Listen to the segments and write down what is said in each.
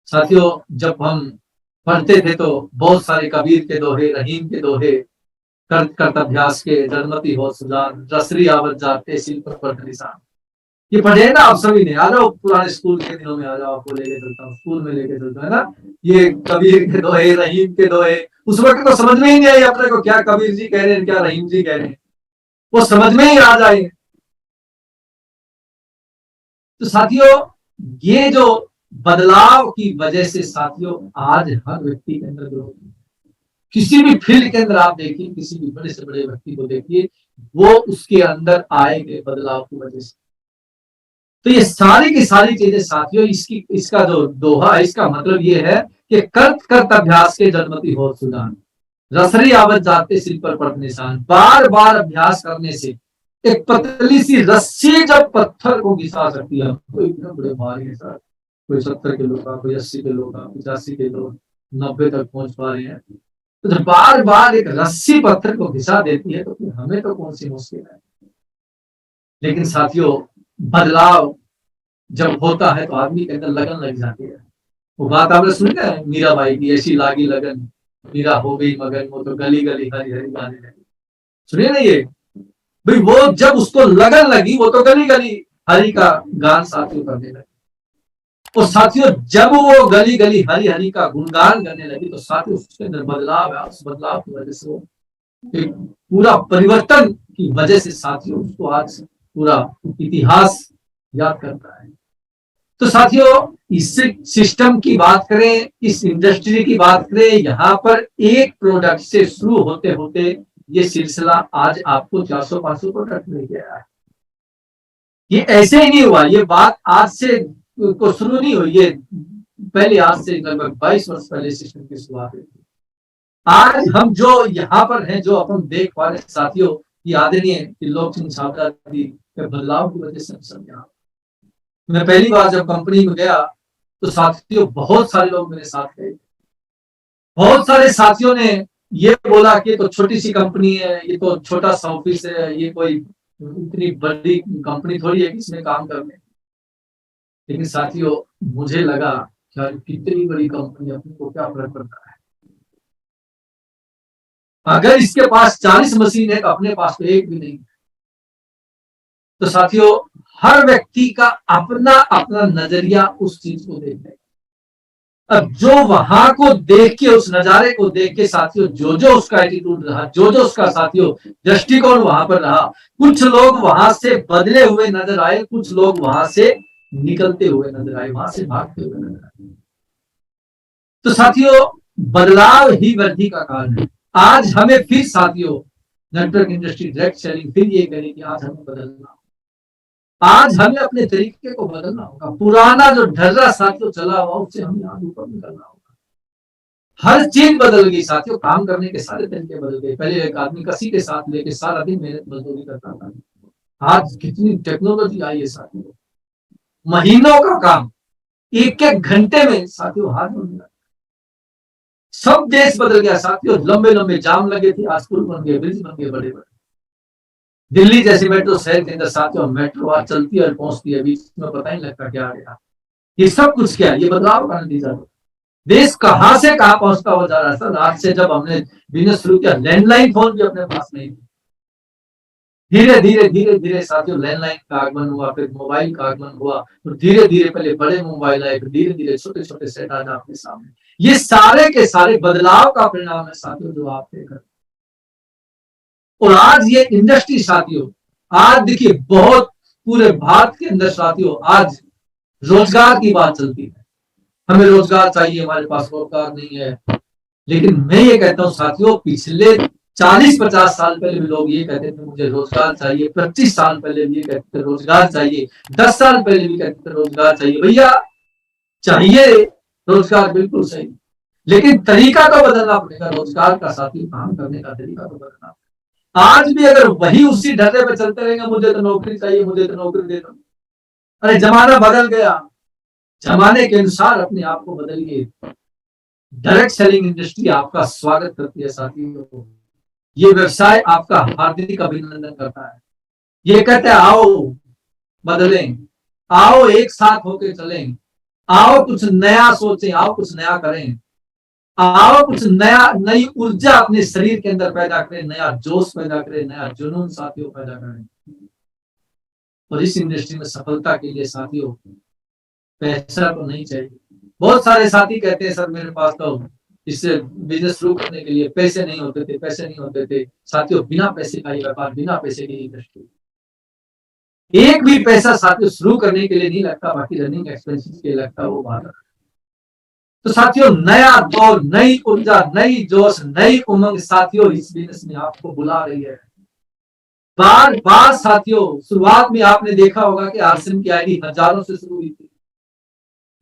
साथियों, जब हम पढ़ते थे तो बहुत सारे कबीर के दोहे, रहीम के दोहे, कर्त कर्त अभ्यास के जड़मति हो सुजान, रसरी आवत जाते सिल पर निशान। ये पढ़े ना आप सभी ने? आ जाओ पुराने स्कूल के दिनों में, आ जाओ, आपको लेके चलता हूँ, स्कूल में लेके चलता है ना। ये कबीर के दोहे, रहीम के दोहे, उस वक्त तो समझ में ही नहीं आई अपने को क्या कबीर जी कह रहे हैं, क्या रहीम जी कह रहे हैं, वो समझ में ही आ जाए। तो साथियों, ये जो बदलाव की वजह से साथियों आज हर व्यक्ति के अंदर ग्रोथ, किसी भी फील्ड के अंदर आप देखिए, किसी भी बड़े से बड़े व्यक्ति को देखिए, वो उसके अंदर आएंगे बदलाव की वजह से। तो ये सारी की सारी चीजें साथियों, इसका जो दोहा है, इसका मतलब ये है कि कर्त कर्त अभ्यास के जन्मति हो सुजान, रसरी आवत जाते सिर पर पड़ निशान। बार बार अभ्यास करने से एक पतली सी रस्सी जब पत्थर को घिसा सकती है, कोई बड़े भारी है सर, कोई 70 किलो का, कोई 80 किलो का, 85 किलो, 90 तक पहुंच पा रहे हैं, तो जब बार बार एक रस्सी पत्थर को घिसा देती है तो फिर हमें तो कौन सी मुश्किल है। लेकिन साथियों, बदलाव जब होता है तो आदमी के अंदर लगन लग जाती है। वो बात आपने सुनी ना, मीराबाई की, ऐसी लागी लगन मीरा हो गई मगन, वो तो गली गली हरी हरी गाने लगी। सुनिए ना ये भाई, वो जब उसको लगन लगी वो तो गली गली हरी का गान साथियों करने लगी। और साथियों, जब वो गली गली हरी हरी का गुणगान करने लगी तो साथियों उसके अंदर बदलाव है। उस बदलाव की वजह से वो एक पूरा परिवर्तन की वजह से साथियों उसको आज पूरा इतिहास याद करता है। तो साथियों, इस सिस्टम की बात करें, इस इंडस्ट्री की बात करें, यहाँ पर एक प्रोडक्ट से शुरू होते होते ये सिलसिला आज आपको 400-500 प्रोडक्ट मिल गया है। ये ऐसे ही नहीं हुआ, ये बात आज से को शुरू नहीं हुई, ये पहले आज से लगभग 22 वर्ष पहले सिस्टम की शुरुआत हुई। आज हम जो यहाँ पर हैं, जो अपन देख पा रहे साथियों, ये आदरणीय त्रिलोक सिंह छाबड़ा जी के बदलाव की वजह से हम सब यहाँ। मैं पहली बार जब कंपनी में गया तो साथियों बहुत सारे लोग मेरे साथ गए, बहुत सारे साथियों ने ये बोला कि तो छोटी सी कंपनी है, ये तो छोटा सा ऑफिस है, ये कोई इतनी बड़ी कंपनी थोड़ी है कि इसमें काम करने। लेकिन साथियों, मुझे लगा क्या कितनी बड़ी कंपनी, अपने को क्या फर्क पड़ता है, अगर इसके पास 40 मशीन है तो अपने पास तो एक भी नहीं। तो साथियों, हर व्यक्ति का अपना अपना नजरिया उस चीज को देखने का। अब जो वहां को देख के, उस नजारे को देख के साथियों, जो जो उसका एटीट्यूड रहा, जो जो उसका साथियों दृष्टिकोण वहां पर रहा, कुछ लोग वहां से बदले हुए नजर आए, कुछ लोग वहां से निकलते हुए नजर आए, वहां से भागते हुए नजर आए। तो साथियों, बदलाव ही वृद्धि का कारण है। आज हमें फिर साथियों नेटवर्क इंडस्ट्री डायरेक्ट सेलिंग फिर ये करें कि आज हमें बदलना, आज हमें अपने तरीके को बदलना होगा। पुराना जो ढर्रा साथियों चला हुआ उससे हमें आज ऊपर निकलना होगा। हर चीज बदल गई साथियों, काम करने के सारे तरीके बदल गए। पहले एक आदमी कसी के साथ लेके सारा दिन मेहनत मजदूरी करता था, आज कितनी टेक्नोलॉजी आई है साथियों, महीनों का काम एक एक घंटे में साथियों हाथ में मिला। सब देश बदल गया साथियों, लंबे लंबे जाम लगे थे, आज पुल बन गए, ब्रिज बन गए बड़े बड़े। दिल्ली जैसे मेट्रो शहर के अंदर साथियों मेट्रो आज चलती है और पहुंचती है, बीच में पता ही लगता क्या आ गया। ये सब कुछ क्या है? ये बदलाव का नतीजा है। देश कहां से कहां पहुंचता हुआ जा रहा है सर। आज से जब हमने बिजनेस शुरू किया, लैंडलाइन फोन भी अपने पास नहीं थी। धीरे धीरे धीरे धीरे साथियों लैंडलाइन का आगमन हुआ, फिर मोबाइल का आगमन हुआ, और धीरे धीरे पहले बड़े मोबाइल आए, फिर धीरे धीरे छोटे छोटे सेट आ आपके सामने। ये सारे के सारे बदलाव का परिणाम है साथियों जो आप देख रहे। और आज ये इंडस्ट्री साथियों, आज देखिए बहुत पूरे भारत के अंदर साथियों आज रोजगार की बात चलती है। हमें रोजगार चाहिए, हमारे पास रोजगार नहीं है। लेकिन मैं ये कहता हूं साथियों, पिछले 40-50 साल पहले भी लोग ये कहते थे मुझे रोजगार चाहिए, 25 साल पहले भी ये कहते थे रोजगार चाहिए, 10 साल पहले भी कहते थे रोजगार चाहिए। भैया चाहिए रोजगार, बिल्कुल सही, लेकिन तरीका तो बदलना पड़ेगा। रोजगार का साथी काम करने का तरीका तो बदलना। आज भी अगर वही उसी ढर्रे पे चलते रहेंगे, मुझे तो नौकरी चाहिए, मुझे तो नौकरी दे दो, अरे जमाना बदल गया, जमाने के अनुसार अपने आप को बदलिए। डायरेक्ट सेलिंग इंडस्ट्री आपका स्वागत करती है साथियों। ये व्यवसाय आपका हार्दिक अभिनंदन करता है। ये कहते हैं आओ बदलें, आओ एक साथ होकर चलें, आओ कुछ नया सोचें, आओ कुछ नया करें, आओ कुछ नया, नई ऊर्जा अपने शरीर के अंदर पैदा करें, नया जोश पैदा करें, नया जुनून साथियों पैदा करें। और इस इंडस्ट्री में सफलता के लिए साथियों पैसा तो नहीं चाहिए। बहुत सारे साथी कहते हैं सर मेरे पास तो इससे बिजनेस शुरू करने के लिए पैसे नहीं होते थे, पैसे नहीं होते थे। साथियों बिना पैसे का ही व्यापार, बिना पैसे की इंडस्ट्री, एक भी पैसा साथियों शुरू करने के लिए नहीं लगता, बाकी रनिंग एक्सपेंसेस के लिए लगता, वो बात। तो साथियों नया दौर, नई ऊर्जा, नई जोश, नई उमंग साथियों इस बिजनेस में आपको बुला रही है। बार बार साथियों शुरुआत में आपने देखा होगा कि आरसीएम की आईडी हजारों से शुरू हुई थी,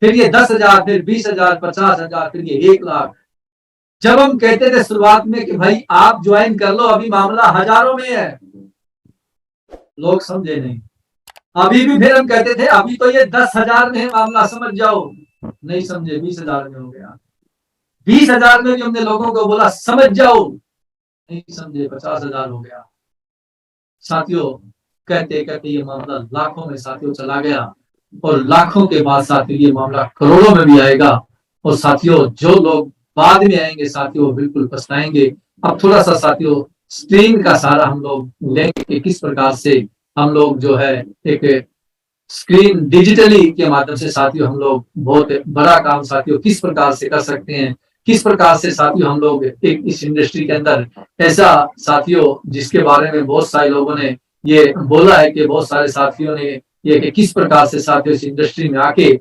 फिर ये 10,000, फिर 20,000, 50,000, फिर ये 1,00,000। जब हम कहते थे शुरुआत में कि भाई आप ज्वाइन कर लो, अभी मामला हजारों में है, लोग समझे नहीं। अभी भी फिर हम कहते थे अभी तो ये 10,000 में है मामला, समझ जाओ, नहीं समझे, 20,000 में हो गया। 20,000 में भी हमने लोगों को बोला समझ जाओ, नहीं समझे, 50,000 हो गया। साथियों कहते कहते ये मामला लाखों में साथियों चला गया, और लाखों के बाद साथियों ये मामला करोड़ों में भी आएगा। और साथियों जो लोग बाद में आएंगे साथियों बिल्कुल पछताएंगे। अब थोड़ा सा साथियों स्क्रीन का सहारा हम लोग लेंगे कि किस प्रकार से हम लोग जो है एक स्क्रीन डिजिटली के माध्यम से साथियों हम लोग बहुत बड़ा काम साथियों किस प्रकार से कर सकते हैं, किस प्रकार से साथियों हम लोग एक इस इंडस्ट्री के अंदर ऐसा साथियों जिसके बारे में बहुत सारे लोगों ने ये बोला है कि बहुत सारे साथियों ने ये कि किस प्रकार से साथियों इस इंडस्ट्री में आके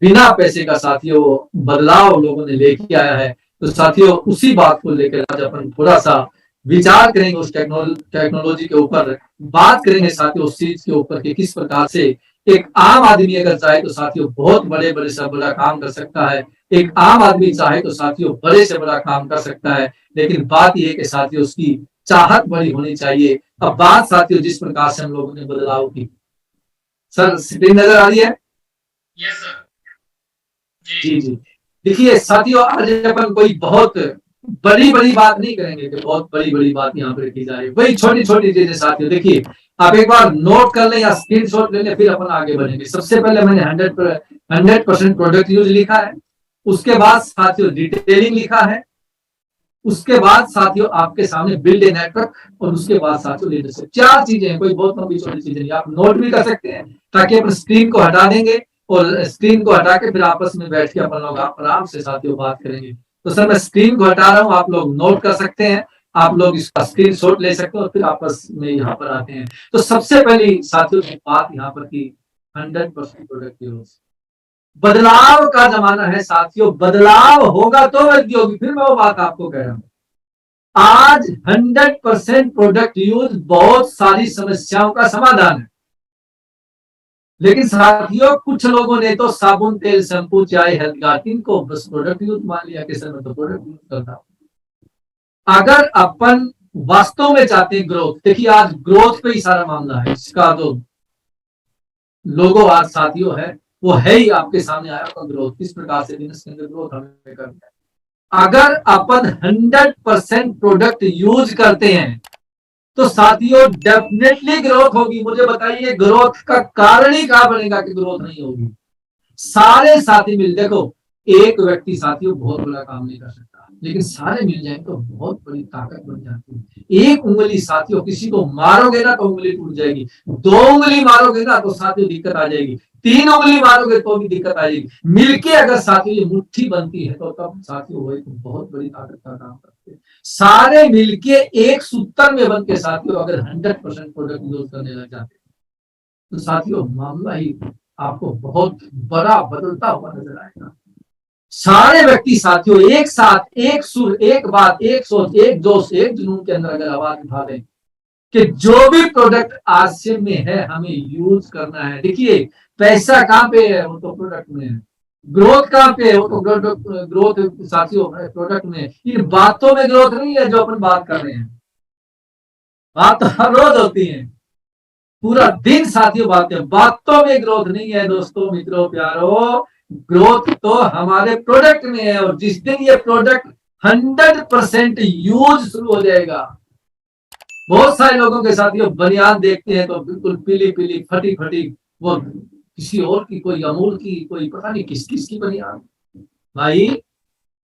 बिना पैसे का साथियों बदलाव लोगों ने लेके आया है। तो साथियों उसी बात को लेकर आज अपन थोड़ा सा विचार करेंगे, उस टेक्नोलॉजी के ऊपर बात करेंगे साथियों, उस चीज के ऊपर कि किस प्रकार से एक आम आदमी अगर चाहे तो साथियों बहुत बड़े बड़े से बड़ा काम कर सकता है। एक आम आदमी चाहे तो साथियों बड़े से बड़ा काम कर सकता है, लेकिन बात यह है कि साथियों उसकी चाहत बड़ी होनी चाहिए। अब बात साथियों जिस प्रकार से हम लोगों ने बदलाव की, सर स्क्रीन नजर आ रही है? Yes sir. जी जी। देखिए साथियों आज अपन कोई बहुत बड़ी बड़ी बात नहीं करेंगे कि बहुत बड़ी बड़ी बात यहाँ पर की जा रही है, वही छोटी छोटी चीजें साथियों। देखिए आप एक बार नोट कर लें या स्क्रीन शॉट ले लें, फिर अपन आगे बढ़ेंगे। सबसे पहले मैंने 100% प्रोडक्ट यूज लिखा है, उसके बाद साथियों डिटेलिंग लिखा है, उसके बाद साथियों आपके सामने बिल्ड ए नेटवर्क, और उसके बाद साथियों लीडरशिप। 4 चीजें हैं, कोई बहुत लंबी छोटी चीजें नहीं। आप नोट भी कर सकते हैं ताकि अपन स्क्रीन को हटा देंगे और स्क्रीन को हटा के फिर आपस में बैठ के अपन लोग आराम से साथियों बात करेंगे। तो सर मैं स्क्रीन को हटा रहा हूँ, आप लोग नोट कर सकते हैं, आप लोग इसका स्क्रीन शॉट ले सकते हैं और फिर आपस में यहाँ पर आते हैं। तो सबसे पहली साथियों की बात यहाँ पर की 100% प्रोडक्ट यूज। बदलाव का जमाना है साथियों, बदलाव होगा तो वृद्धि होगी। फिर मैं वो बात आपको कह रहा हूं, आज 100% प्रोडक्ट यूज बहुत सारी समस्याओं का समाधान है, लेकिन साथियों कुछ लोगों ने तो साबुन, तेल, शैम्पू, चाय, हेल्थ गार्ड इनको बस प्रोडक्ट यूज मान लिया कि सर मैं तो प्रोडक्ट यूज करता हूं। अगर अपन वास्तव में चाहते हैं ग्रोथ, देखिए आज ग्रोथ पे ही सारा मामला है, इसका जो लोगो आज साथियों है वो है ही आपके सामने आया होगा, ग्रोथ किस प्रकार से बिजनेस के अंदर ग्रोथ हमें करनी है। अगर अपन 100% प्रोडक्ट यूज करते हैं तो साथियों डेफिनेटली ग्रोथ होगी। मुझे बताइए ग्रोथ का कारण ही क्या बनेगा कि ग्रोथ नहीं होगी? सारे साथी मिल, देखो एक व्यक्ति साथियों बहुत बड़ा काम नहीं कर सकता, लेकिन सारे मिल जाए तो बहुत बड़ी ताकत बन जाती है। एक उंगली साथियों किसी को मारोगे ना तो उंगली टूट जाएगी, 2 उंगली मारोगे ना तो साथियों दिक्कत आ जाएगी, 3 उंगली मारोगे तो भी दिक्कत आ जाएगी। मिलके अगर साथियों ये मुट्ठी बनती है तो तब साथियों वो एक बहुत बड़ी ताकत का काम करते हैं। सारे मिलके एक सूत्र में बन के साथियों अगर 100% प्रोडक्ट यूज करने लग जाते तो साथियों मामला ही आपको बहुत बड़ा बदलता हुआ नजर आएगा। सारे व्यक्ति साथियों एक साथ, एक सुर, एक बात, एक सोच, एक जोश, एक जुनून के अंदर अगर आवाज उठा दें कि जो भी प्रोडक्ट आरसीएम में है हमें यूज करना है। देखिए पैसा कहाँ पे है, वो तो प्रोडक्ट में है। ग्रोथ कहाँ पे है, वो तो ग्रोथ साथियों प्रोडक्ट में। इन बातों में ग्रोथ नहीं है जो अपन बात कर रहे हैं, बात तो हर रोज होती है, पूरा दिन साथियों बातें, बातों में ग्रोथ नहीं है। दोस्तों, मित्रों, प्यारों, ग्रोथ तो हमारे प्रोडक्ट में है, और जिस दिन ये प्रोडक्ट 100% यूज शुरू हो जाएगा, बहुत सारे लोगों के साथियों बनियान देखते हैं तो बिल्कुल पीली पीली फटी फटी वो किसी और की, कोई अमूल की, कोई पता नहीं किस किस की बनियान। भाई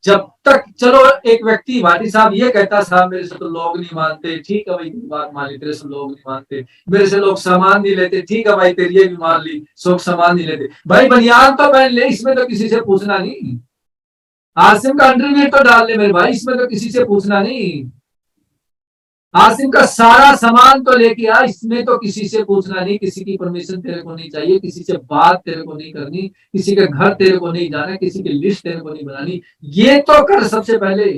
जब तक चलो एक व्यक्ति भाटी साहब ये कहता साहब मेरे से तो लोग नहीं मानते, ठीक है भाई बात मान ली, तेरे से लोग नहीं मानते, मेरे से लोग सामान नहीं लेते, ठीक है भाई तेरी ये भी मान ली, लोग सामान नहीं लेते, भाई बनियान तो पहन ले, इसमें तो किसी से पूछना नहीं। आसिम का अंडरवियर तो डाल ले मेरे भाई, इसमें तो किसी से पूछना नहीं। आसिम का सारा सामान तो लेके आ, इसमें तो किसी से पूछना नहीं, किसी की परमिशन तेरे को नहीं चाहिए, किसी से बात तेरे को नहीं करनी, किसी के घर तेरे को नहीं जाना, किसी की लिस्ट तेरे को नहीं बनानी। ये तो कर सबसे पहले,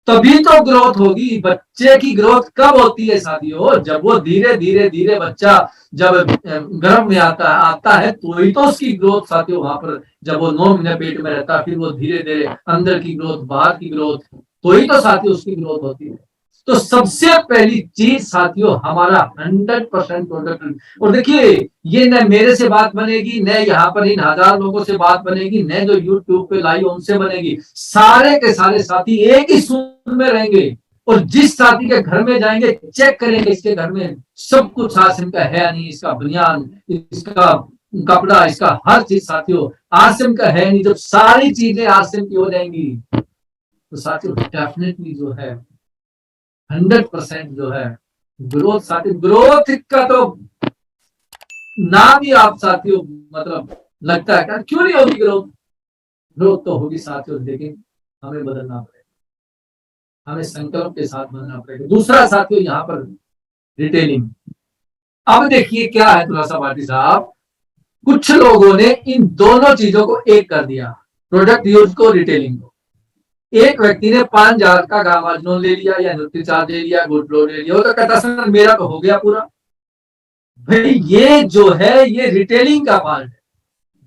तभी तो ग्रोथ होगी। बच्चे की ग्रोथ कब होती है साथियों? जब वो धीरे धीरे धीरे बच्चा जब गर्भ में आता है तो ही तो उसकी ग्रोथ साथियों वहां पर, जब वो 9 महीने पेट में रहता है, फिर वो धीरे धीरे अंदर की ग्रोथ, बाहर की ग्रोथ, तो ही तो साथियों उसकी ग्रोथ होती है। तो सबसे पहली चीज साथियों हमारा 100% प्रोडक्ट। और देखिए ये न मेरे से बात बनेगी, न यहाँ पर इन 1000 लोगों से बात बनेगी, न जो यूट्यूब पे लाइव उनसे बनेगी, सारे के सारे साथी एक ही सुर में रहेंगे। और जिस साथी के घर में जाएंगे चेक करेंगे इसके घर में सब कुछ आसिम का है नहीं, इसका बनियान, इसका कपड़ा, इसका हर चीज साथियों आसिम का है नहीं। जब सारी चीजें आसिम की हो जाएंगी तो साथियों डेफिनेटली जो है 100% जो है ग्रोथ साथियों, ग्रोथ का तो नाम ही आप साथियों मतलब लगता है क्यों नहीं होगी ग्रोथ? ग्रोथ तो होगी साथियों, लेकिन हमें बदलना पड़ेगा, हमें संकल्प के साथ बदलना पड़ेगा। दूसरा साथियों यहाँ पर रिटेलिंग। अब देखिए क्या है थोड़ा सा भाटी साहब, कुछ लोगों ने इन दोनों चीजों को एक कर दिया, प्रोडक्ट यूज को, रिटेलिंग को। एक व्यक्ति ने 5000 का गामा लोन ले लिया या न्यूट्री चार्ज ले लिया, गुड लोन ले लिया, वो तो कहता सर मेरा तो हो गया पूरा। भाई ये जो है ये रिटेलिंग का पार्ट है।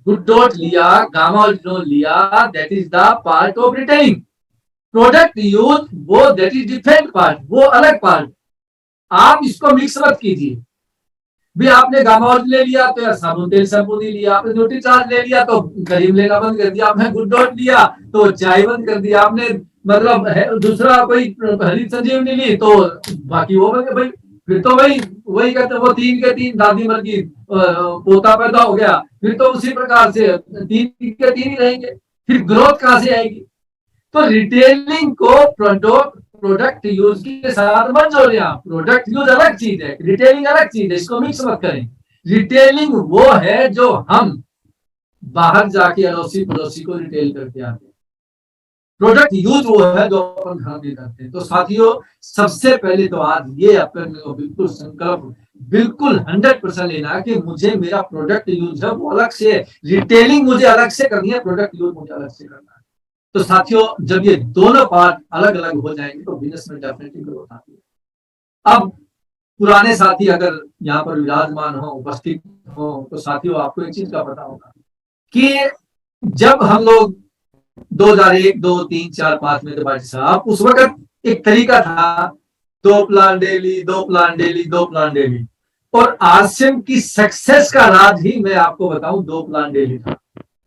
गुड डॉट लिया, गामा लोन लिया, that is the part of retailing. Product use वो दैट इज डिफरेंट पार्ट, वो अलग पार्ट। आप इसको मिक्स मत कीजिए। भी आपने गामा ले लिया तो यार साबुन तेल शैम्पू नहीं लिया, आपने न्यूट्री चार्ज ले लिया तो करीम लेना बंद कर दिया, आपने गुड डॉट लिया तो चाय बंद कर दिया, आपने मतलब दूसरा कोई हरी संजीवनी ली तो बाकी वो बंद। भाई फिर तो भाई वही कहते वो 3 के 3 दादी मर की पोता पैदा हो गया, फिर तो उसी प्रकार से 3 के 3 ही रहेंगे, फिर ग्रोथ कहां से आएगी? तो रिटेलिंग को प्रोडक्ट यूज के साथ मत जोड़िए आप। प्रोडक्ट यूज अलग चीज है, रिटेलिंग अलग चीज है, इसको मिक्स मत करें। रिटेलिंग वो है जो हम बाहर जाके अड़ोसी पड़ोसी को रिटेल करके आते हैं, प्रोडक्ट यूज वो है जो अपन घर में करते हैं। तो साथियों सबसे पहले तो आज ये अपन को बिल्कुल संकल्प बिल्कुल 100% लेना है कि मुझे मेरा प्रोडक्ट यूज है वो अलग से, रिटेलिंग मुझे अलग से करनी है, प्रोडक्ट यूज मुझे अलग से करना है। तो साथियों जब ये दोनों पार्ट अलग अलग हो जाएंगे तो बिजनेस में डेफिनेटली ग्रोथ आती है। अब पुराने साथी अगर यहाँ पर विराजमान हो, उपस्थित हो, तो साथियों आपको एक चीज का पता होगा कि जब हम लोग 2001, 2, 3, 4, 5 में भाई साहब उस वक्त एक तरीका था 2 plan daily, 2 plan daily, 2 plan daily. और आसिम की सक्सेस का राज ही मैं आपको बताऊं 2 प्लान डेली था।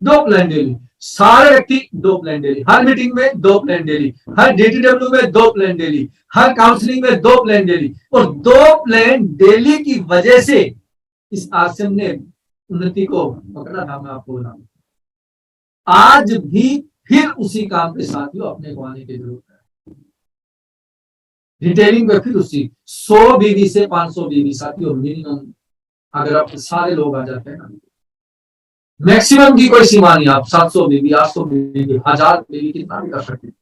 2 प्लान डेली, सारे व्यक्ति 2 प्लान डेली, हर मीटिंग में 2 प्लान डेली, हर DTW में 2 प्लान डेली, हर काउंसलिंग में 2 प्लान डेली। और 2 प्लान डेली की वजह से इस आसिम ने उन्नति को पकड़ा था। मैं आपको बताऊं आज भी फिर उसी काम के साथियों अपने को आने की जरूरत है। रिटेलिंग में फिर उसी 100 बीवी से 500 बीवी साथियों मिनिमम, अगर आप सारे लोग आ जाते हैं ना, मैक्सिमम की कोई सीमा नहीं, आप 700 बीवी, 800 बीवी, 1000 बीवी कितना भी कर सकते हैं,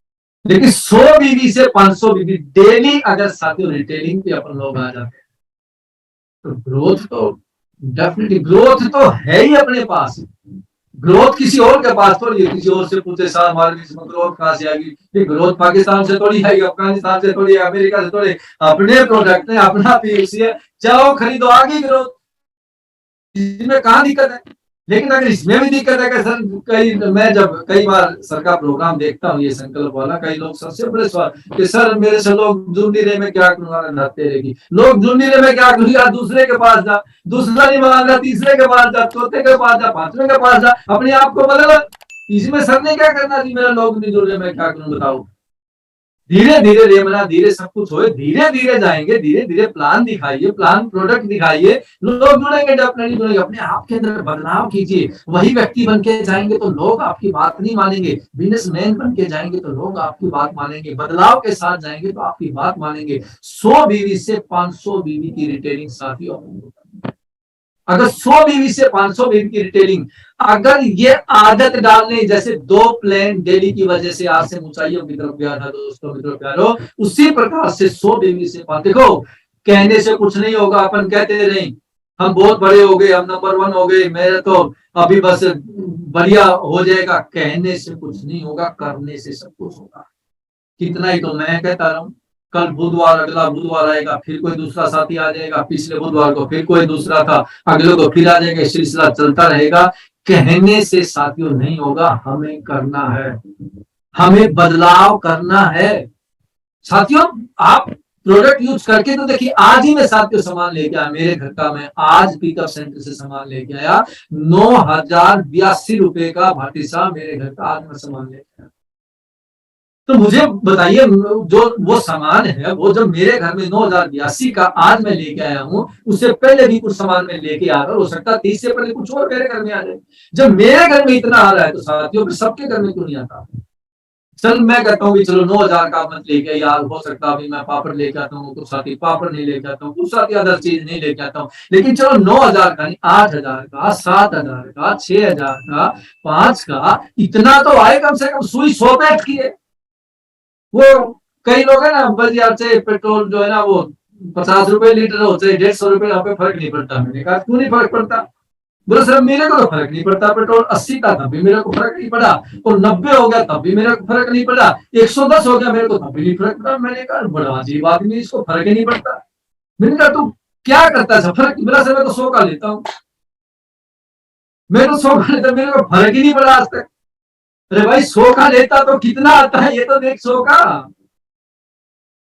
लेकिन 100 बीवी से 500 बीवी डेली अगर साथियों रिटेलिंग पे अपन लोग आ जाते हैं तो ग्रोथ तो डेफिनेटली ग्रोथ तो है ही अपने पास। ग्रोथ किसी और के पास थोड़ी है, किसी और से पूछे सर हमारे ग्रोथ कहां से आएगी? ग्रोथ पाकिस्तान से थोड़ी आएगी, अफगानिस्तान से थोड़ी, अमेरिका से थोड़ी, अपने प्रोडक्ट है, अपना पीयूसी है, जाओ खरीदो, आगे ग्रोथ। इसमें कहां दिक्कत है? लेकिन अगर इसमें भी दिक्कत है कि सर मैं जब कई बार सर का प्रोग्राम देखता हूँ ये संकल्प वाला, कई लोग सबसे बड़े सवाल कि सर मेरे से लोग जुर्नी रे में क्या करूंगा, नहाते रहेगी, लोग जुर्नी रे में क्या करूंगा, दूसरे के पास जा, दूसरा नहीं मान रहा, तीसरे के पास जा, चौथे के पास जा, पांचवें के पास जा, अपने आप को बदल। इसमें सर ने क्या करना थी, मेरा लोग नहीं जुड़ रहे, मैं क्या करूं बताओ? धीरे धीरे रेमना, धीरे सब कुछ होए, धीरे धीरे जाएंगे, धीरे धीरे प्लान दिखाइए, प्लान प्रोडक्ट दिखाइए, लोग जुड़ेंगे, डेफिनेटली जुड़ेंगे। अपने आप के अंदर बदलाव कीजिए, वही व्यक्ति बन के जाएंगे तो लोग आपकी बात नहीं मानेंगे। बिजनेसमैन बन के जाएंगे तो लोग आपकी बात मानेंगे, बदलाव के साथ जाएंगे तो आपकी बात मानेंगे। 100 बीवी से 500 बीवी की रिटेलिंग साथियों, अगर 100 बीवी से 500 बीवी की रिटेलिंग, अगर ये आदत डालने, जैसे 2 प्लेन दिल्ली की वजह से आज से ऊंचाइयों की तरफ गया था दोस्तों, मित्रों प्यारो, उसी प्रकार से 100 बीवी से 5, देखो कहने से कुछ नहीं होगा, अपन कहते नहीं हम बहुत बड़े हो गए, हम नंबर 1 हो गए, मेरे तो अभी बस बढ़िया हो जाएगा, कहने से कुछ नहीं होगा, करने से सब कुछ होगा। कितना ही तो मैं कहता रहा हूं, कल बुधवार, अगला बुधवार आएगा, फिर कोई दूसरा साथी आ जाएगा, पिछले बुधवार को फिर कोई दूसरा था, अगले को फिर आ जाएगा, सिलसिला चलता रहेगा। कहने से साथियों नहीं होगा, हमें करना है, हमें बदलाव करना है। साथियों आप प्रोडक्ट यूज करके तो देखिए, आज ही मैं साथियों सामान लेके आया मेरे घर का, मैं आज पिकअप सेंटर से सामान लेके आया, 9,082 रुपए का भाटी साहब मेरे घर का आज मैं सामान लेके आया। तो मुझे बताइए, जो वो सामान है, वो जब मेरे घर में 9,082 का आज मैं लेके आया हूँ, उससे पहले भी कुछ सामान मैं लेके आकर, हो सकता है 30 से पहले कुछ और मेरे घर में आ जाए। जब मेरे घर में इतना आ रहा है तो साथियों फिर सबके घर में क्यों नहीं आता? चल मैं कहता हूँ कि चलो 9,000 का मत लेके यार, हो सकता है मैं पापड़ लेके आता हूँ, कुछ साथी पापड़ नहीं लेके आता हूँ, कुछ साथी अदर चीज नहीं लेके आता हूँ, लेकिन चलो 9,000 का नहीं, 8,000 का, 7,000 का, 6,000 का, 5 का, इतना तो आए कम से कम। सुई 100 बैठ की है। वो कई लोग है ना, बाजार से पेट्रोल जो है ना वो 50 रुपए लीटर हो चाहे 150 रुपए, यहाँ पे फर्क नहीं पड़ता। मैंने कहा क्यों नहीं फर्क पड़ता? बोले सर मेरे को तो फर्क नहीं पड़ता, पेट्रोल 80 था तब भी मेरे को फर्क नहीं पड़ा, और 90 हो गया तब भी मेरे को फर्क नहीं पड़ा, 110 हो गया मेरे को तब भी नहीं फर्क पड़ा। मैंने कहा बड़ा अजीब आदमी, इसको फर्क ही नहीं पड़ता। मैंने कहा तू क्या करता है फर्क? मेरा सर मैं तो 100 का लेता हूँ, मैं तो 100 का लेता, मेरे को फर्क ही नहीं पड़ा आज तक। अरे भाई 100 का लेता तो कितना आता है ये तो देख, 100 का।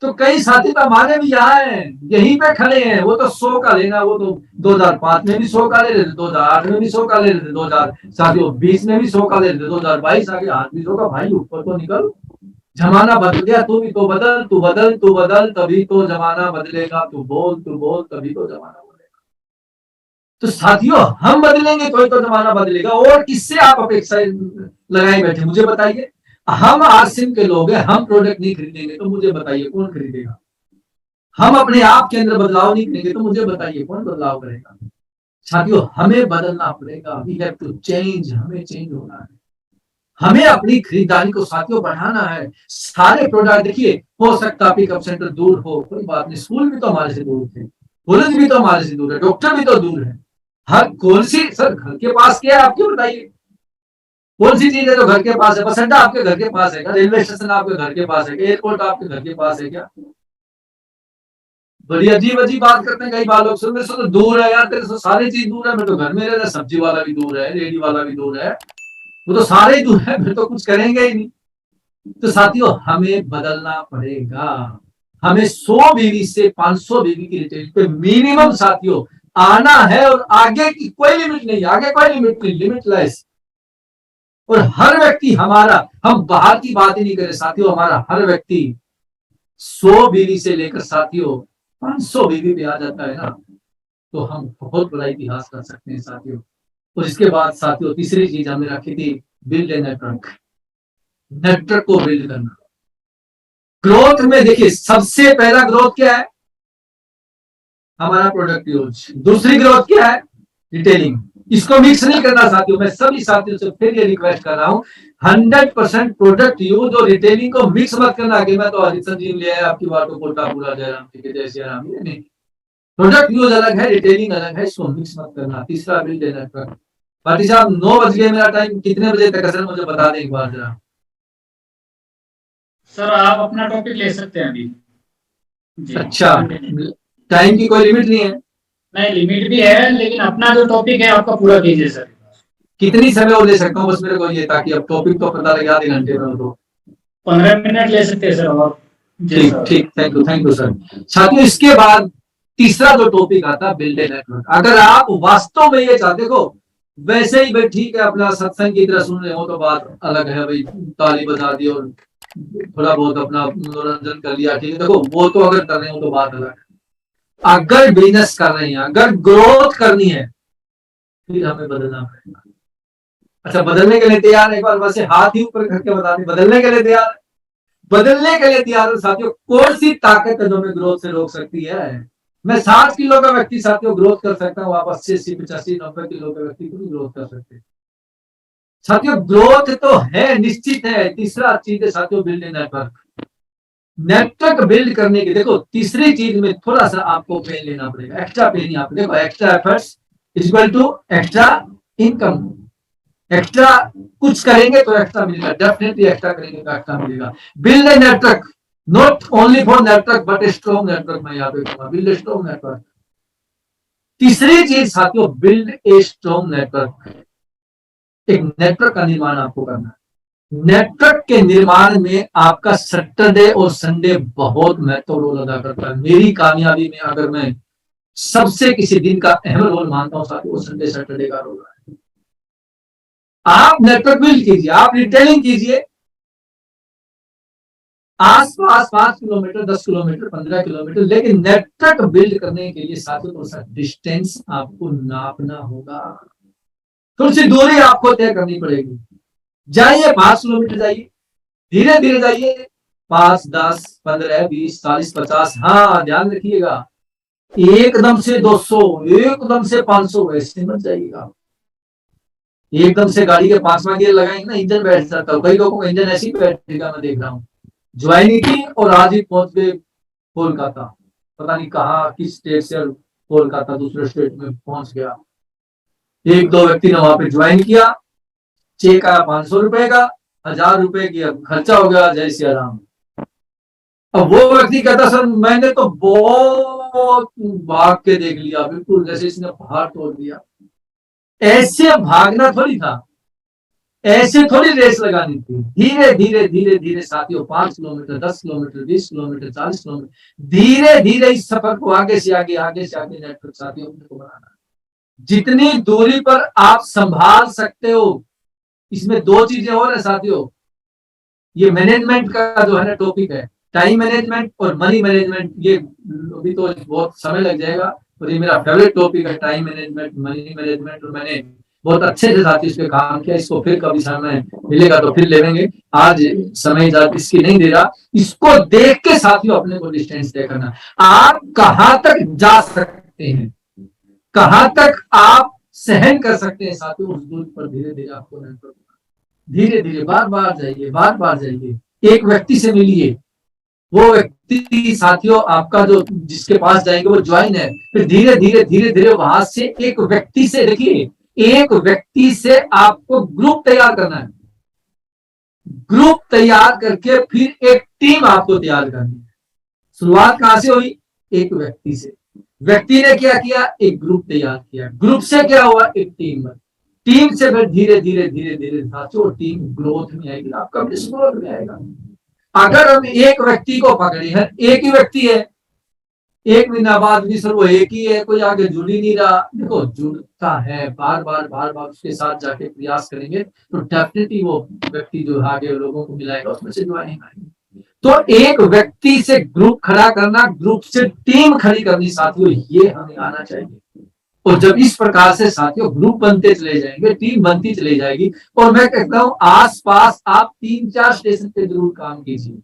तो कई साथी तो हमारे भी यहाँ है, यहीं पे खड़े हैं, वो तो 100 का लेना, वो तो 2005 में भी 100 का ले रहे थे, 2008 में भी 100 का ले रहे थे, 2020 में भी 100 का ले रहे थे, 2022 आगे हाथ भी 100 का। भाई ऊपर तो निकल, जमाना बदल गया, तू भी तो बदल, तू बदल, तू बदल, तभी तो जमाना बदलेगा, तू बोल तभी तो जमाना बदलेगा। तो साथियों हम बदलेंगे तो जमाना बदलेगा। और किससे आप अपेक्षा लगाए बैठे, मुझे बताइए। हम आरसिम के लोग हैं, हम प्रोडक्ट नहीं खरीदेंगे तो मुझे बताइए कौन खरीदेगा? हम अपने आप के अंदर बदलाव नहीं करेंगे तो मुझे बताइए कौन बदलाव करेगा? साथियों हमें बदलना पड़ेगा, वी हैव टू चेंज, हमें चेंज होना है, हमें अपनी खरीदारी को साथियों बढ़ाना है। सारे प्रोडक्ट देखिए, हो सकता पिकअप सेंटर दूर हो, कोई बात नहीं, स्कूल भी तो हमारे से दूर थे, कॉलेज भी तो हमारे से दूर है, डॉक्टर भी तो दूर है। हर कौन सी सर घर के पास क्या है आपके बताइए? कौन सी चीज है जो घर के पास है? बस अड्डा आपके घर के पास है क्या? रेलवे स्टेशन आपके घर के पास है क्या? एयरपोर्ट आपके घर के पास है क्या? बड़ी अजीब अजीब बात करते हैं कई बार लोग, सुन मेरे से तो दूर है यार, तेरे से सारी चीज दूर है, मैं तो घर में रह रहा, सब्जी वाला भी दूर है, रेडी वाला भी दूर है, वो तो सारे ही दूर है, फिर तो कुछ करेंगे ही नहीं। तो साथियों हमें बदलना पड़ेगा, हमें 100 बीवी से 500 बीवी की रिटेल पे मिनिमम साथियों आना है, और आगे की कोई लिमिट नहीं, आगे कोई लिमिट नहीं, लिमिटलेस। और हर व्यक्ति हमारा, हम बाहर की बात ही नहीं करें साथियों, हमारा हर व्यक्ति 100 बीवी से लेकर साथियों 500 बीवी पे आ जाता है ना, तो हम बहुत बड़ा इतिहास कर सकते हैं साथियों। और इसके बाद साथियों तीसरी चीज हमने रखी थी, बिल्ड ए नेटवर्क, नेटवर्क को बिल्ड करना। ग्रोथ में देखिए सबसे पहला ग्रोथ क्या है? हमारा प्रोडक्ट यूज। दूसरी ग्रोथ क्या है? रिटेलिंग। इसको मिक्स नहीं करना साथियों, मैं सभी साथियों से फिर ये रिक्वेस्ट कर रहा हूं, 100% प्रोडक्ट यूज और रिटेलिंग को मिक्स मत करना कि मैं तो हरिशन जी ले आया आपकी बात को कोटा पूरा जयराम जी के जय श्री राम, ये नहीं। प्रोडक्ट यूज अलग है, रिटेलिंग अलग है, इसको मिक्स मत करना। तीसरा बिल्ड ए नेटवर्क। पार्टी साहब 9 बज गए, मेरा टाइम कितने बजे तक है सर मुझे बता दें एक बार जरा। सर आप अपना टॉपिक ले सकते हैं अभी जी। अच्छा, टाइम की कोई लिमिट नहीं है? नहीं लिमिट भी है, लेकिन अपना जो टॉपिक है आपका पूरा कीजिए सर। कितनी समय और ले सकता हूँ बस मेरे को ये, ताकि अब टॉपिक तो पता लगे आधे घंटे में तो 15 मिनट ले सकते हैं सर। और ठीक ठीक, थैंक यू सर। साथियों इसके बाद तीसरा जो टॉपिक आता है बिल्ड ए नेटवर्क। अगर आप वास्तव में ये चाहते हो, वैसे ही भाई ठीक है अपना सत्संग की तरह सुन रहे हो तो बात अलग है, भाई ताली बजा दी और थोड़ा बहुत अपना मनोरंजन कर लिया, ठीक है। देखो वो तो अगर कर रहे हो तो बात अलग है। अगर बिजनेस कर रहे हैं, अगर ग्रोथ करनी है, फिर हमें बदलना पड़ेगा। अच्छा, बदलने के लिए तैयार है? एक बार वैसे हाथ ही ऊपर करके बता दें, बदलने के लिए तैयार है? बदलने के लिए तैयार हो साथियों। कौन सी ताकत है जो हमें ग्रोथ से रोक सकती है? मैं 60 किलो का व्यक्ति साथियों ग्रोथ कर सकता हूँ, आप 80 85 90 किलो का व्यक्ति को भी ग्रोथ कर सकते हैं साथियों। ग्रोथ तो है, निश्चित है। तीसरा चीज है साथियों, बिल्ड नेटवर्क। नेटवर्क बिल्ड करने की, देखो तीसरी चीज में थोड़ा सा आपको पेन लेना पड़ेगा, एक्स्ट्रा पेन। यहाँ पे देखो, extra efforts equal to extra income. Extra कुछ करेंगे तो एक्स्ट्रा मिलेगा, डेफिनेटली एक्स्ट्रा करेंगे तो एक्स्ट्रा मिलेगा। Build a network, not only for network but a strong network. मैं यहाँ पे कहूंगा बिल्ड ए स्ट्रॉन्ग नेटवर्क। तीसरी चीज साथियों, बिल्ड ए स्ट्रॉन्ग नेटवर्क। एक नेटवर्क का निर्माण आपको करना है। नेटवर्क के निर्माण में आपका सैटरडे और संडे बहुत महत्वपूर्ण रोल अदा करता है। मेरी कामयाबी में अगर मैं सबसे किसी दिन का अहम रोल मानता हूं साथियों, वो संडे सैटरडे का रोल है। आप नेटवर्क बिल्ड कीजिए, आप रिटेलिंग कीजिए, आसपास 5 किलोमीटर, 10 किलोमीटर, 15 किलोमीटर, लेकिन नेटवर्क बिल्ड करने के लिए साथियों थोड़ा सा डिस्टेंस आपको नापना होगा। थोड़ी सी दूरी आपको तय करनी पड़ेगी। जाइए 5 किलोमीटर जाइए, धीरे धीरे जाइए, 5 10 15 20 40 50। हाँ ध्यान रखिएगा, एकदम से 200, एकदम से 500 ऐसे मत जाइएगा। एकदम से गाड़ी के 5वां गियर लगाएंगे ना, इंजन बैठ जाता है। कई लोगों का इंजन ऐसे ही बैठेगा, मैं देख रहा हूँ। ज्वाइनिंग की और आज ही पहुंच गए कोलकाता, पता नहीं कहा किस स्टेट से, कोलकाता दूसरे स्टेट में पहुंच गया। एक दो व्यक्ति ने वहां पे ज्वाइन किया, चेक आया 500 रुपए का, 1000 रुपए की खर्चा हो गया, जय श्री राम। अब वो व्यक्ति कहता सर मैंने तो बहुत भाग के देख लिया, बिल्कुल जैसे इसने पहाड़ तोड़ दिया। ऐसे भागना थोड़ी था, ऐसे थोड़ी रेस लगानी थी। धीरे धीरे धीरे धीरे साथियों, 5 किलोमीटर, 10 किलोमीटर, 20 किलोमीटर, 40 किलोमीटर, धीरे धीरे इस सफर को आगे से आगे, आगे से आगे नेटवर्क साथियों को बनाना। जितनी दूरी पर आप संभाल सकते हो। इसमें दो चीजें और है साथियों, ये मैनेजमेंट का जो है ना टॉपिक है, टाइम मैनेजमेंट और मनी मैनेजमेंट। ये अभी तो बहुत समय लग जाएगा, और ये मेरा फेवरेट टॉपिक है, टाइम मैनेजमेंट, मनी मैनेजमेंट। और मैंने बहुत अच्छे से साथी इस पे काम किया। इसको फिर कभी समय मिलेगा तो फिर लेंगे, आज समय इसकी नहीं दे रहा। इसको देख के साथियों अपने को डिस्टेंस तय करना, आप कहां तक जा सकते हैं, कहां तक आप सहन कर सकते हैं साथियों, उस दूरी पर धीरे धीरे आपको धीरे धीरे बार बार जाइए, बार बार जाइए। एक व्यक्ति से मिलिए, वो व्यक्ति साथियों आपका जो जिसके पास जाएंगे वो ज्वाइन है। फिर धीरे धीरे धीरे धीरे वहां से एक व्यक्ति से, देखिए एक व्यक्ति से आपको ग्रुप तैयार करना है। ग्रुप तैयार करके फिर एक टीम आपको तैयार करनी है। शुरुआत कहां से हुई? एक व्यक्ति से। व्यक्ति ने क्या किया? एक ग्रुप तैयार किया। ग्रुप से क्या हुआ? एक टीम बनी। टीम से फिर धीरे धीरे धीरे धीरे साथियों टीम ग्रोथ में आएगी, आपका बिजनेस ग्रोथ में आएगा। अगर हम एक व्यक्ति को पकड़े हैं, एक ही व्यक्ति है, एक महीना बाद भी सर वो एक ही है, कोई आगे जुड़ ही नहीं रहा। देखो जुड़ता है, बार बार बार बार उसके साथ जाके प्रयास करेंगे तो डेफिनेटली वो व्यक्ति जो आगे लोगों को मिलाएगा उसमें से ज्वाइनिंग आएगी। तो एक व्यक्ति से ग्रुप खड़ा करना, ग्रुप से टीम खड़ी करनी साथियों, ये हमें आना चाहिए। और जब इस प्रकार से साथियों ग्रुप बनते चले जाएंगे, टीम बनती चली जाएगी, और मैं कहता हूं आसपास आप 3-4 स्टेशन पे जरूर काम कीजिए।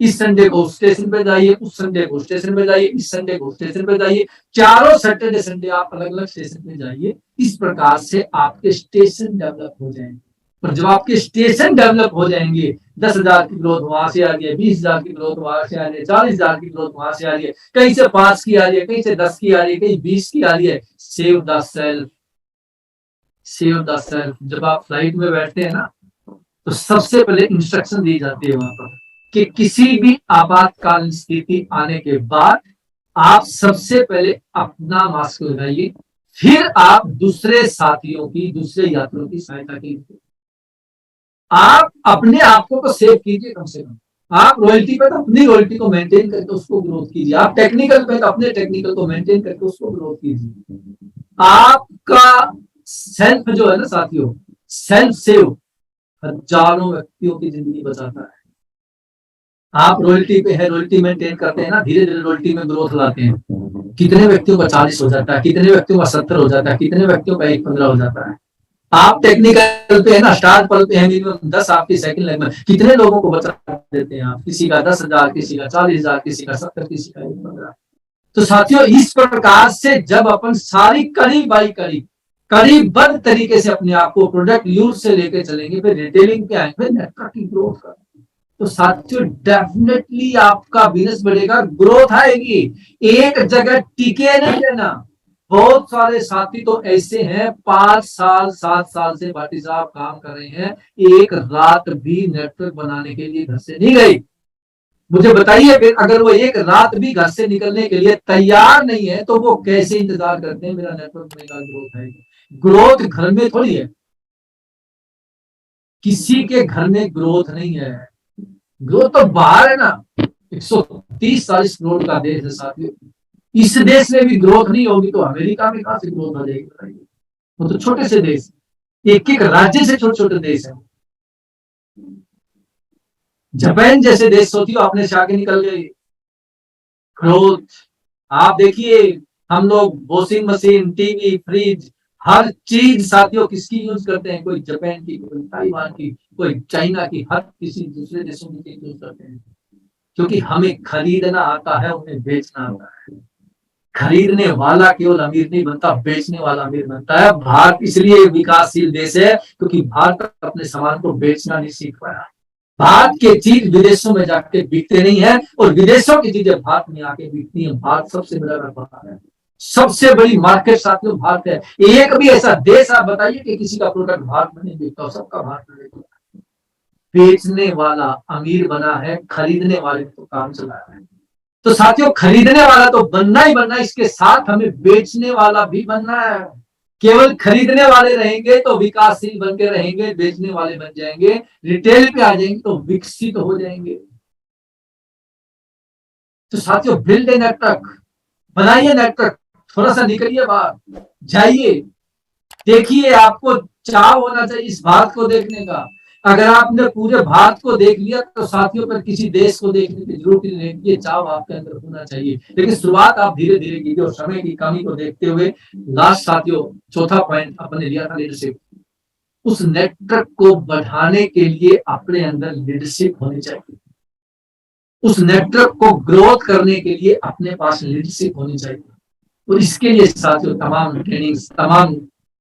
इस संडे को उस स्टेशन पे जाइए, उस संडे को स्टेशन पे जाइए, इस संडे को स्टेशन पे जाइए, चारों सैटरडे संडे आप अलग अलग स्टेशन पे जाइए। इस प्रकार से आपके स्टेशन डेवलप हो जाएंगे। और जब आपके स्टेशन डेवलप हो जाएंगे, 10,000 की ग्रोथ वहां से आ रही है, 20,000 की ग्रोथ वहां से आ रही है, 40,000 की ग्रोथ वहां से आ रही है, कहीं से 5 की आ रही है, कहीं से 10 की आ रही है, कहीं 20 की आ रही है। Save the self, save the self. जब आप फ्लाइट में बैठते हैं ना, तो सबसे पहले इंस्ट्रक्शन दी जाती है वहां पर कि किसी भी आपातकालीन स्थिति आने के बाद आप सबसे पहले अपना मास्क लगाइए, फिर आप दूसरे साथियों की, दूसरे यात्रियों की सहायता कीजिए। आप अपने आप को तो सेव कीजिए कम से कम। आप रॉयल्टी पे तो अपनी रॉयल्टी को मेंटेन करके उसको ग्रोथ कीजिए। आप टेक्निकल पे तो अपने टेक्निकल को मेंटेन करके उसको ग्रोथ कीजिए। आपका सेल्फ जो है ना साथियों, सेल्फ सेव हजारों व्यक्तियों की जिंदगी बचाता है। आप रॉयल्टी पे है, रॉयल्टी मेंटेन करते हैं ना, धीरे धीरे रॉयल्टी में ग्रोथ लाते हैं। कितने व्यक्तियों का 40 हो जाता है, कितने व्यक्तियों का 70 हो जाता है, कितने व्यक्तियों का 1.15 हो जाता है। आप टेक्निकल पे है ना, स्टार पर पे है, मिनिमम 10 आपकी सेकंड लाइन में कितने लोगों को बचा देते हैं आप, किसी का 10,000, किसी का 40,000, किसी का 70, किसी का 1.15। तो साथियों इस प्रकार से जब अपन सारी कड़ी बाई कड़ीबद्ध तरीके से अपने आप को प्रोडक्ट यूज से लेके चलेंगे, फिर रिटेलिंग पे आएंगे, नेटवर्क की ग्रोथ कर, तो साथियों डेफिनेटली आपका बिजनेस बढ़ेगा, ग्रोथ आएगी। एक जगह टिके नहीं रहना। बहुत सारे साथी तो ऐसे हैं 5 साल 7 साल से भाटी साहब काम कर रहे हैं, एक रात भी नेटवर्क बनाने के लिए घर से नहीं गई। मुझे बताइए फिर अगर वो एक रात भी घर से निकलने के लिए तैयार नहीं है तो वो कैसे इंतजार करते हैं मेरा नेटवर्क बनेगा, ग्रोथ आएगी। ग्रोथ घर में थोड़ी है, किसी के घर में ग्रोथ नहीं है, ग्रोथ तो बाहर है ना। 130-140 करोड़ का देश है साथियों, इस देश में भी ग्रोथ नहीं होगी तो अमेरिका में कहां से ग्रोथ आ जाएगी बताइए। वो तो छोटे से देश, एक एक राज्य से छोटे छोटे देश है। जापान जैसे देश सोचिए अपने से आगे निकल गए ग्रोथ। आप देखिए हम लोग वॉशिंग मशीन, टीवी, फ्रिज, हर चीज साथियों किसकी यूज करते हैं, कोई जापान की, कोई ताइवान की, कोई चाइना की, हर किसी दूसरे देशों की चीज यूज करते हैं, क्योंकि हमें खरीदना आता है, उन्हें बेचना आता है। खरीदने वाला केवल अमीर नहीं बनता, बेचने वाला अमीर बनता है। भारत इसलिए विकासशील देश है क्योंकि भारत अपने सामान को बेचना नहीं सीख पाया। भारत की चीज विदेशों में जाके बिकते नहीं है और विदेशों की चीजें भारत में आके बिकती है। भारत सबसे बड़ा व्यापार है, सबसे बड़ी मार्केट साथियों भारत है। एक भी ऐसा देश आप बताइए कि किसी का प्रोडक्ट भारत में नहीं बिकता, सबका भारत में बिकता है। बेचने वाला अमीर बना है, खरीदने वाले तो काम चलाया है। तो साथियों खरीदने वाला तो बनना ही बनना है, इसके साथ हमें बेचने वाला भी बनना है। केवल खरीदने वाले रहेंगे तो विकासशील बन के रहेंगे, बेचने वाले बन जाएंगे, रिटेल पे आ जाएंगे तो विकसित हो जाएंगे। तो साथियों बिल्ड ए नेटवर्क, बनाइए नेटवर्क, थोड़ा सा निकलिए बाहर, जाइए, देखिए, आपको चाव होना चाहिए इस भारत को देखने का। अगर आपने पूरे भारत को देख लिया तो साथियों पर किसी देश को देखने की जरूरत नहीं है, ये चाव आपके अंदर होना चाहिए। लेकिन शुरुआत आप धीरे धीरे कीजिए और समय की कमी को देखते हुए लास्ट साथियों चौथा पॉइंट अपने लिया था लीडरशिप। उस नेटवर्क को बढ़ाने के लिए अपने अंदर लीडरशिप होनी चाहिए, उस नेटवर्क को ग्रोथ करने के लिए अपने पास लीडरशिप होनी चाहिए। और इसके लिए साथियों तमाम ट्रेनिंग, तमाम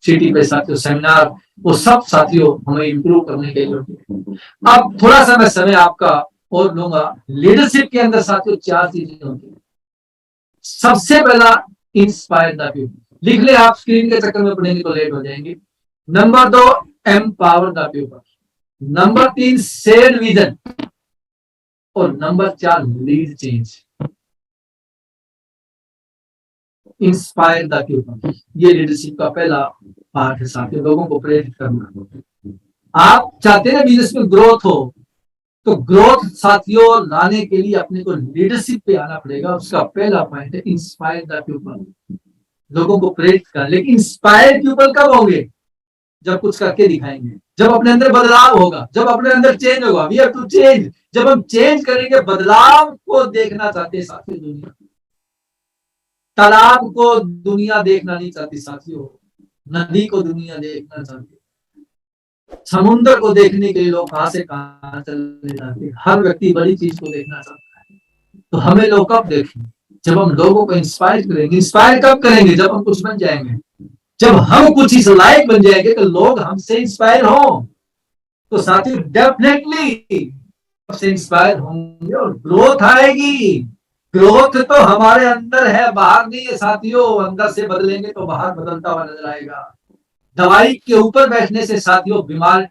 सिटी पे साथियों सेमिनार, वो सब साथियों हमें इंप्रूव करने के लिए। अब थोड़ा सा मैं समय आपका और लूंगा। लीडरशिप के अंदर साथियों 4 चीजें होती है। सबसे पहला इंस्पायर द पीपल, लिख ले आप, स्क्रीन के चक्कर में पढ़ेंगे तो लेट हो जाएंगे। Number 2 empower the people, number 3 share vision, और number 4 lead change. Inspire the people, ये लीडरशिप का पहला पार्ट है साथियों, लोगों को प्रेरित करना। आप चाहते हैं बिजनेस में ग्रोथ हो, तो ग्रोथ साथियों लाने के लिए अपने को लीडरशिप पे आना पड़ेगा। उसका पहला पॉइंट है इंस्पायर द पीपल, लोगों को प्रेरित करना। लेकिन इंस्पायर पीपल कब होंगे, जब कुछ करके दिखाएंगे, जब अपने अंदर बदलाव होगा, जब अपने अंदर चेंज होगा। वी हैव टू चेंज, जब हम चेंज करेंगे, बदलाव को देखना चाहते हैं साथियों दुनिया, तालाब को दुनिया देखना नहीं चाहती साथियों, नदी को दुनिया देखना चाहती, समुद्र को देखने के लिए लोग कहां से कहां चले जाते। हर व्यक्ति बड़ी चीज को देखना चाहता है। तो हमें लोग कब देखेंगे, जब हम लोगों को इंस्पायर करेंगे। इंस्पायर कब करेंगे, जब हम कुछ बन जाएंगे, जब हम कुछ इस लायक बन जाएंगे तो लोग हमसे इंस्पायर हो। तो साथियों डेफिनेटली हमसे इंस्पायर होंगे और ग्रोथ आएगी। ग्रोथ तो हमारे अंदर है, बाहर नहीं है साथियों। अंदर से बदलेंगे तो बाहर बदलता हुआ नजर आएगा। दवाई के ऊपर बैठने से साथियों बीमार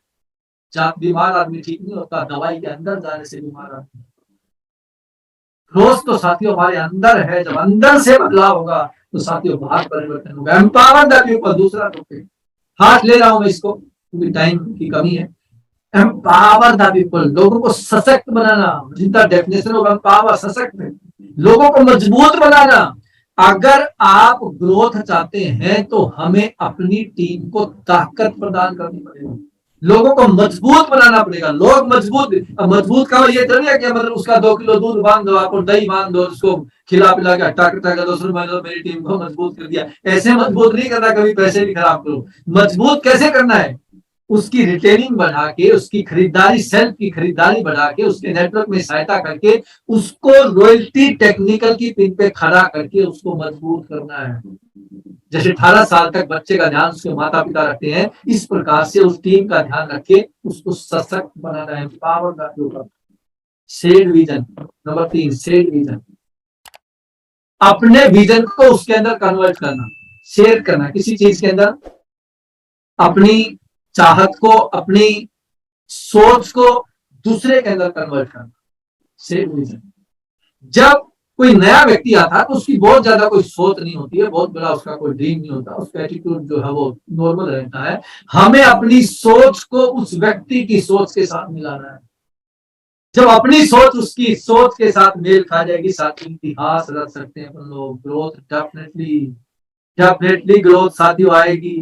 आदमी ठीक नहीं होता, दवाई के अंदर जाने से बीमार आदमी। ग्रोथ तो साथियों हमारे अंदर है, जब अंदर से बदलाव होगा तो साथियों बाहर परिवर्तन होगा। एम्पावर द पीपल, दूसरा टॉपिक हाथ ले रहा हूं मैं इसको क्योंकि टाइम की कमी है। एम्पावर द पीपल, लोगों को सशक्त बनाना, जिनका डेफिनेशन होगा एम्पावर, सशक्त, लोगों को मजबूत बनाना। अगर आप ग्रोथ चाहते हैं तो हमें अपनी टीम को ताकत प्रदान करनी पड़ेगी। लोगों को मजबूत बनाना पड़ेगा। लोग मजबूत का ये तो नहीं है कि मतलब उसका 2 किलो दूध बांध दो, आपको दही बांध दो, उसको खिला पिला के हट्टा कट्टा कर दो, शुरू में मेरी टीम को मजबूत कर दिया। ऐसे मजबूत नहीं करना, कभी पैसे भी खराब करो। मजबूत कैसे करना है? उसकी रिटेनिंग बढ़ा के, उसकी खरीदारी, सेल्फ की खरीदारी बढ़ा के, उसके नेटवर्क में सहायता करके, उसको रॉयल्टी टेक्निकल की पिन पे खड़ा करके उसको मजबूत करना है। जैसे 18 साल तक बच्चे का ध्यान उसके माता पिता रखते हैं, इस प्रकार से उस टीम का ध्यान रख के उसको सशक्त बनाना है, पावर का होगा। Shared vision number 3, shared vision. अपने विजन को उसके अंदर कन्वर्ट करना, शेयर करना, किसी चीज के अंदर अपनी चाहत को, अपनी सोच को दूसरे के अंदर कन्वर्ट करना, शेड विजन। जब कोई नया व्यक्ति आता है तो उसकी बहुत ज्यादा कोई सोच नहीं होती है, बहुत बड़ा उसका कोई ड्रीम नहीं होता, उसका एटीट्यूड जो है वो नॉर्मल रहता है। हमें अपनी सोच को उस व्यक्ति की सोच के साथ मिलाना है। जब अपनी सोच उसकी सोच के साथ मेल खा जाएगी, साथ इतिहास रख सकते हैं अपन लोग। ग्रोथ डेफिनेटली ग्रोथ साथियों आएगी,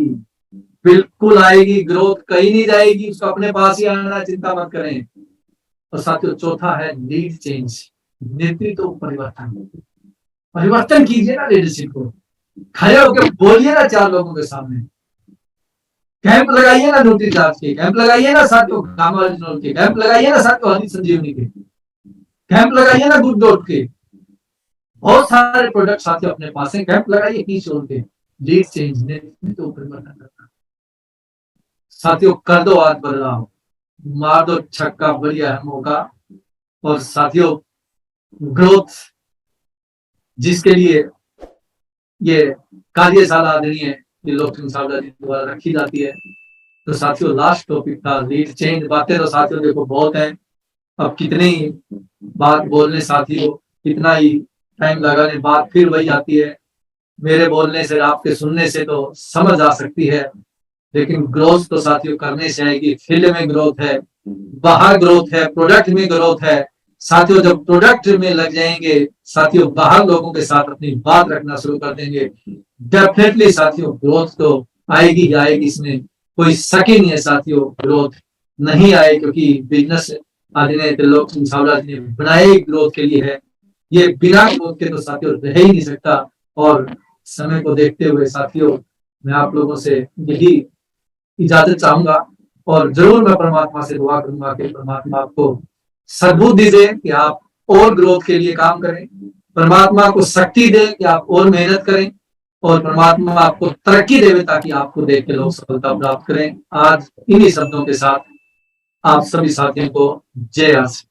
बिल्कुल आएगी। ग्रोथ कहीं नहीं जाएगी, उसको अपने पास ही आना, चिंता मत करें। और साथियों चौथा है लीड चेंज, नेतृत्व परिवर्तन कीजिए ना। लीडरशिप को खड़े होकर बोलिए ना 4 लोगों के सामने। कैंप लगाइए ना न्यूट्री चार्ज के, कैंप लगाइए ना साथियों गामा ओरिजिनल के, कैंप लगाइए ना साथियों हनी संजीवनी के, कैंप लगाइए ना गुड डॉट के। बहुत सारे प्रोडक्ट साथियों अपने पास है, कैंप लगाइए की शोर के। लीड चेंज, नेतृत्व परिवर्तन करना। साथियों कर दो आज बदलाव, मार दो छक्का, बढ़िया है मौका। और साथियों ग्रोथ जिसके लिए ये कार्यशाला आदरणीय ये लोक संसाधन द्वारा रखी जाती है। तो साथियों लास्ट टॉपिक था लीड चेंज। बातें तो साथियों देखो बहुत है, अब कितनी बात बोलने साथियों, कितना ही टाइम लगाने, बात फिर वही आती है। मेरे बोलने से, आपके सुनने से तो समझ आ सकती है, लेकिन ग्रोथ तो साथियों करने से आएगी। फील्ड में ग्रोथ है, बाहर ग्रोथ है, प्रोडक्ट में ग्रोथ है। साथियों जब प्रोडक्ट में लग जाएंगे साथियों, बाहर लोगों के साथ अपनी बात रखना शुरू कर देंगे, डेफिनेटली साथियों ग्रोथ तो आएगी ही आएगी, इसमें कोई शक ही नहीं है साथियों। ग्रोथ नहीं आए क्योंकि बिजनेस आदि लोग ने बनाए ग्रोथ के लिए है। ये बिना ग्रोथ के तो साथियों रह ही नहीं सकता। और समय को देखते हुए साथियों मैं आप लोगों से यही इजाजत चाहूंगा, और जरूर मैं परमात्मा से दुआ करूंगा कि परमात्मा आपको सद्बुद्धि दे कि आप और ग्रोथ के लिए काम करें, परमात्मा को शक्ति दे कि आप और मेहनत करें, और परमात्मा आपको तरक्की देवे ताकि आपको देख के लोग सफलता प्राप्त करें। आज इन्हीं शब्दों के साथ आप सभी साथियों को जय आशीष।